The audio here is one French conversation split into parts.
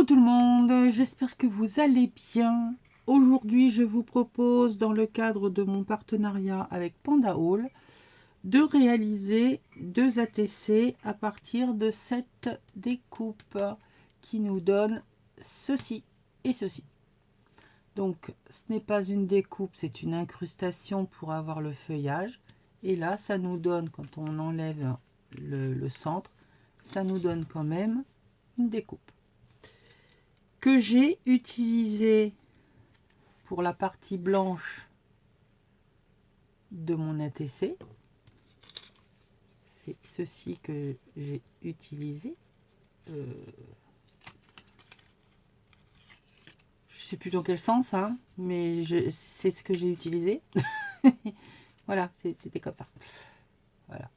Coucou tout le monde, j'espère que vous allez bien. Aujourd'hui, je vous propose, dans le cadre de mon partenariat avec Panda Hall, de réaliser 2 ATC à partir de cette découpe qui nous donne ceci et ceci. Donc, ce n'est pas une découpe, c'est une incrustation pour avoir le feuillage. Et là, ça nous donne, quand on enlève le centre, ça nous donne quand même une découpe que j'ai utilisé pour la partie blanche de mon ATC. C'est ceci que j'ai utilisé. Je sais plus dans quel sens, hein, mais c'est ce que j'ai utilisé. Voilà, c'était comme ça. Voilà.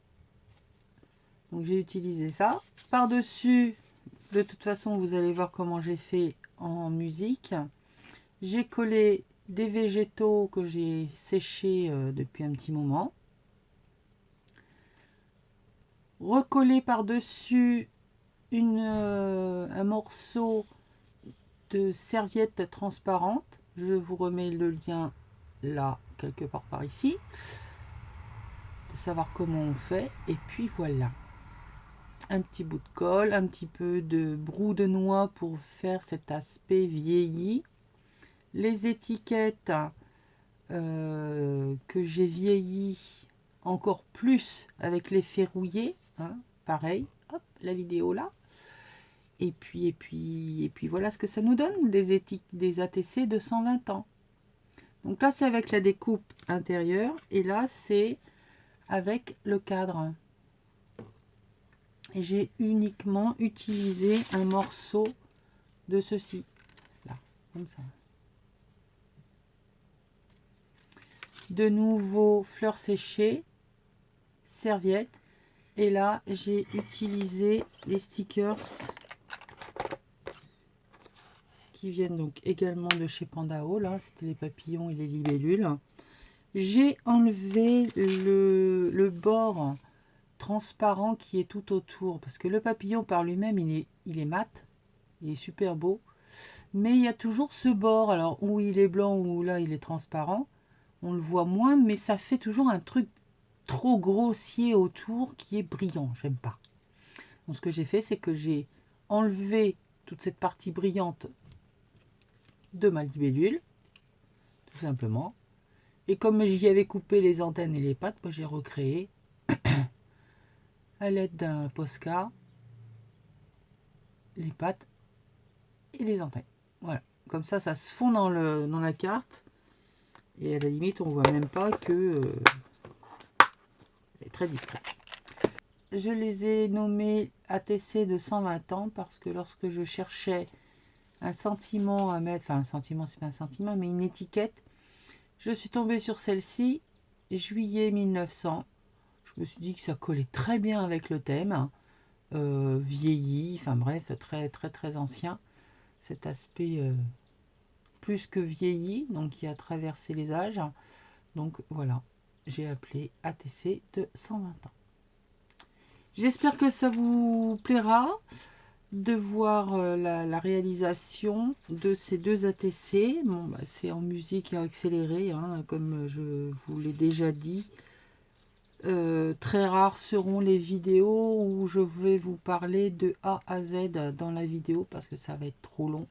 Donc j'ai utilisé ça. Par-dessus, de toute façon, vous allez voir comment j'ai fait en musique. J'ai collé des végétaux que j'ai séchés depuis un petit moment. Recoller par-dessus un morceau de serviette transparente. Je vous remets le lien là, quelque part par ici, de savoir comment on fait. Et puis voilà, un petit bout de colle, un petit peu de brou de noix pour faire cet aspect vieilli. Les étiquettes que j'ai vieilli encore plus avec les ferrouillés, hein, pareil, hop, la vidéo là. Et puis voilà ce que ça nous donne, des ATC de 120 ans. Donc là, c'est avec la découpe intérieure. Et là, c'est avec le cadre. Et j'ai uniquement utilisé un morceau de ceci. Là, comme ça. De nouveau, fleurs séchées, serviettes. Et là, j'ai utilisé des stickers qui viennent donc également de chez Panda Hall. Là, c'était les papillons et les libellules. J'ai enlevé le bord transparent qui est tout autour, parce que le papillon par lui-même, il est mat, il est super beau, mais il y a toujours ce bord, alors où il est blanc ou là il est transparent, on le voit moins, mais ça fait toujours un truc trop grossier autour qui est brillant, j'aime pas. Donc ce que j'ai fait, c'est que j'ai enlevé toute cette partie brillante de ma libellule, tout simplement. Et comme j'y avais coupé les antennes et les pattes, j'ai recréé à l'aide d'un Posca les pattes et les antennes. Voilà. Comme ça se fond dans la carte. Et à la limite, on voit même pas que elle est très discrète. Je les ai nommés ATC de 120 ans parce que lorsque je cherchais un sentiment à mettre, enfin un sentiment, c'est pas un sentiment, mais une étiquette, je suis tombée sur celle-ci, juillet 1900. Je me suis dit que ça collait très bien avec le thème, vieilli, enfin bref, très très très ancien. Cet aspect plus que vieilli, donc qui a traversé les âges. Donc voilà, j'ai appelé ATC de 120 ans. J'espère que ça vous plaira de voir la réalisation de ces 2 ATC. Bon, bah, c'est en musique accélérée, hein, comme je vous l'ai déjà dit. Très rares seront les vidéos où je vais vous parler de A à Z dans la vidéo parce que ça va être trop long.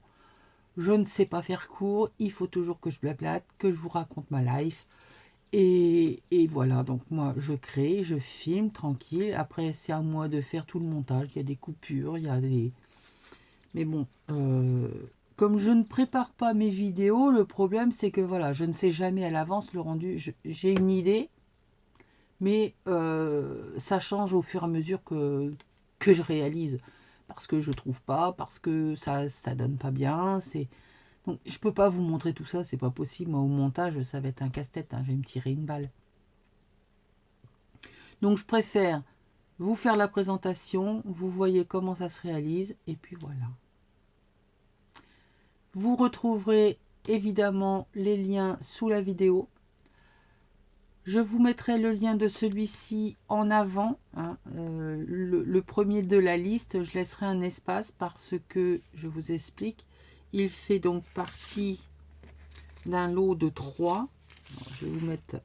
Je ne sais pas faire court, il faut toujours que je blablate, que je vous raconte ma life. Et voilà, donc moi je crée, je filme tranquille. Après c'est à moi de faire tout le montage. Il y a des coupures, il y a des... Mais bon, comme je ne prépare pas mes vidéos, le problème c'est que voilà, je ne sais jamais à l'avance le rendu. J'ai une idée, mais ça change au fur et à mesure que je réalise. Parce que je trouve pas, parce que ça donne pas bien, c'est... Donc, je peux pas vous montrer tout ça, c'est pas possible. Moi, au montage, ça va être un casse-tête, hein, je vais me tirer une balle. Donc, je préfère vous faire la présentation, vous voyez comment ça se réalise, et puis voilà. Vous retrouverez évidemment les liens sous la vidéo. Je vous mettrai le lien de celui-ci en avant, hein, le premier de la liste. Je laisserai un espace parce que, je vous explique, il fait donc partie d'un lot de 3. Je vais vous mettre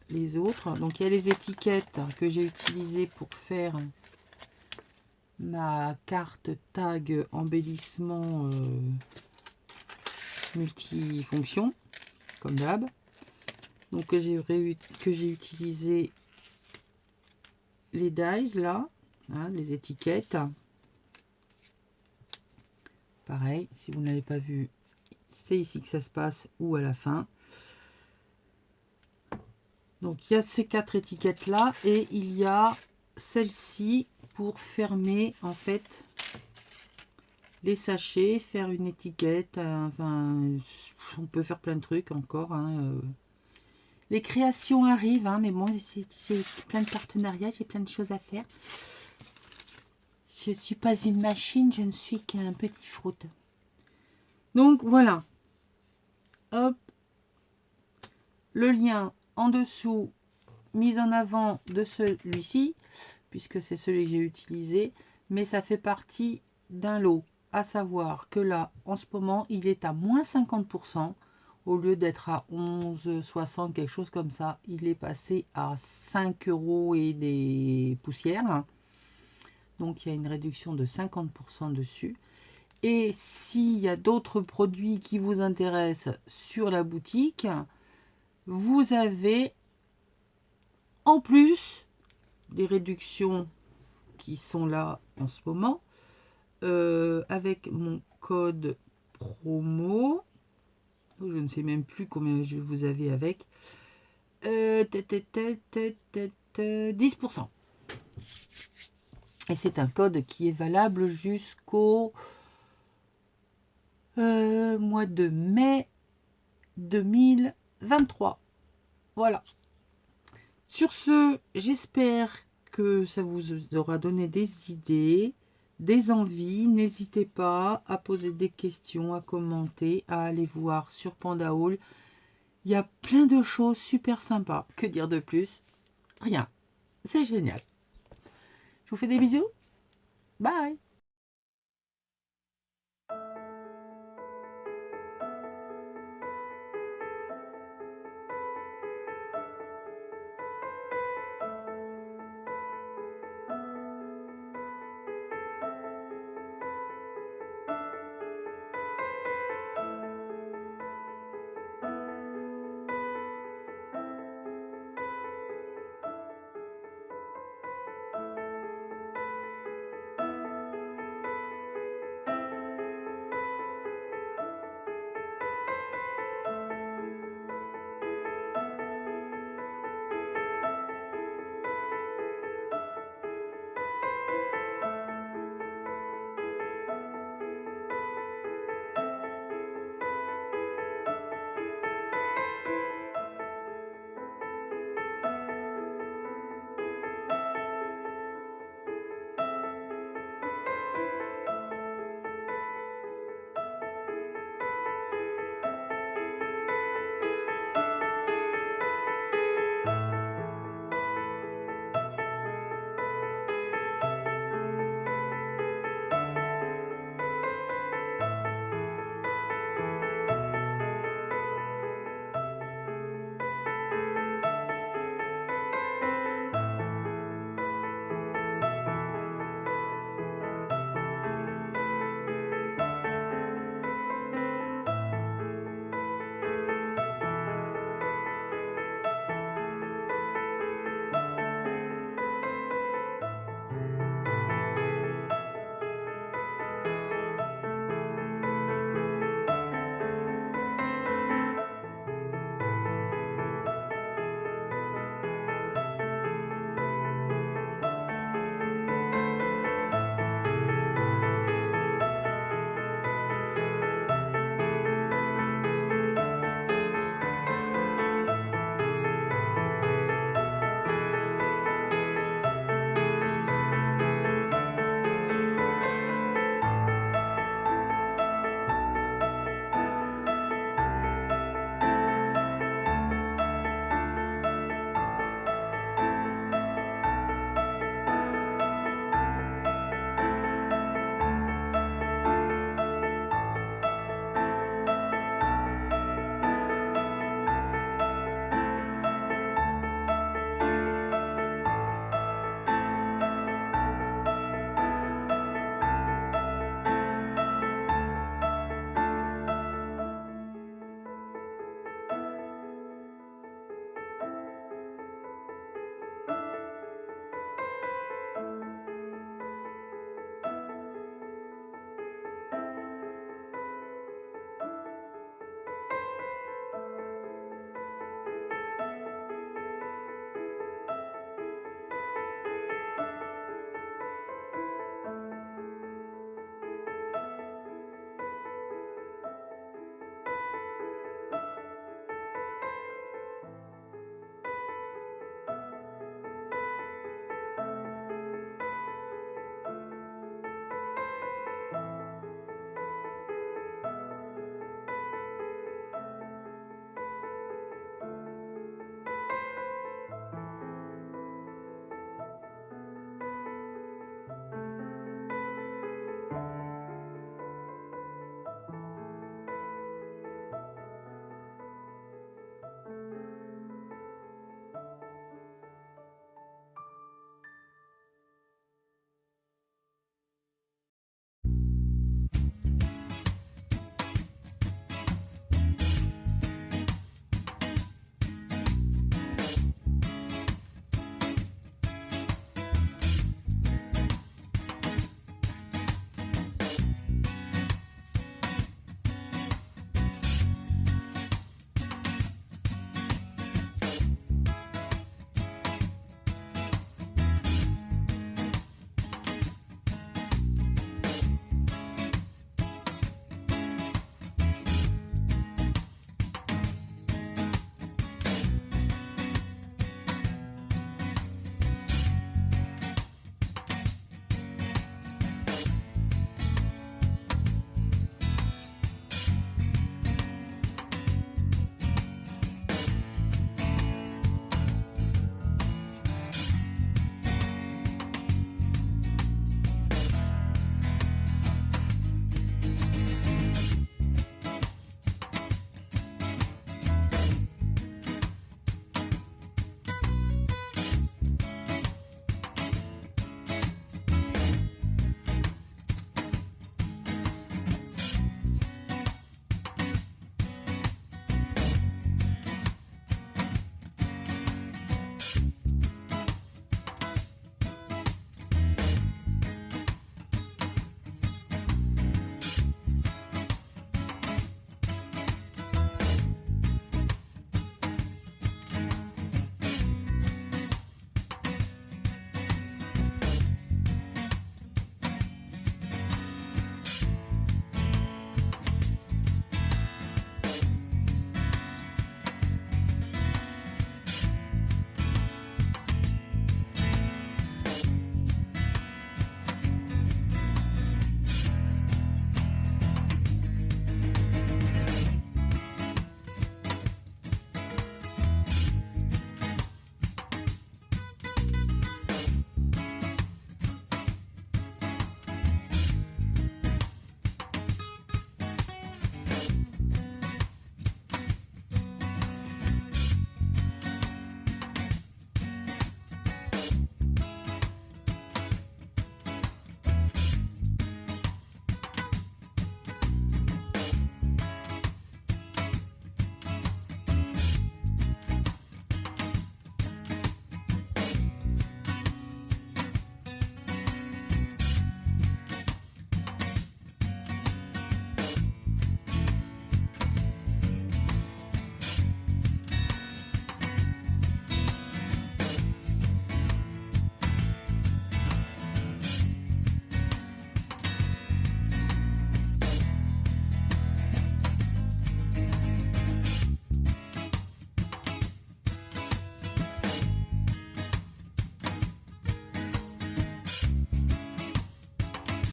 les autres. Donc il y a les étiquettes que j'ai utilisées pour faire ma carte tag embellissement multifonction, comme d'hab. Donc que j'ai utilisé les dies là, hein, les étiquettes. Pareil, si vous n'avez pas vu, c'est ici que ça se passe ou à la fin. Donc il y a ces 4 étiquettes là et il y a celle-ci pour fermer en fait les sachets, faire une étiquette. Enfin, on peut faire plein de trucs encore. Hein, Les créations arrivent, hein, mais bon, j'ai plein de partenariats, j'ai plein de choses à faire. Je ne suis pas une machine, je ne suis qu'un petit froute. Donc voilà. Hop. Le lien en dessous, mise en avant de celui-ci, puisque c'est celui que j'ai utilisé, mais ça fait partie d'un lot. À savoir que là, en ce moment, il est à moins 50%. Au lieu d'être à 11,60, quelque chose comme ça, il est passé à 5 € et des poussières. Donc, il y a une réduction de 50% dessus. Et s'il y a d'autres produits qui vous intéressent sur la boutique, vous avez en plus des réductions qui sont là en ce moment avec mon code promo. Je ne sais même plus combien je vous avais avec. 10%. Et c'est un code qui est valable jusqu'au mois de mai 2023. Voilà. Sur ce, j'espère que ça vous aura donné des idées, des envies. N'hésitez pas à poser des questions, à commenter, à aller voir sur Panda Haul. Il y a plein de choses super sympas. Que dire de plus? Rien. C'est génial. Je vous fais des bisous. Bye.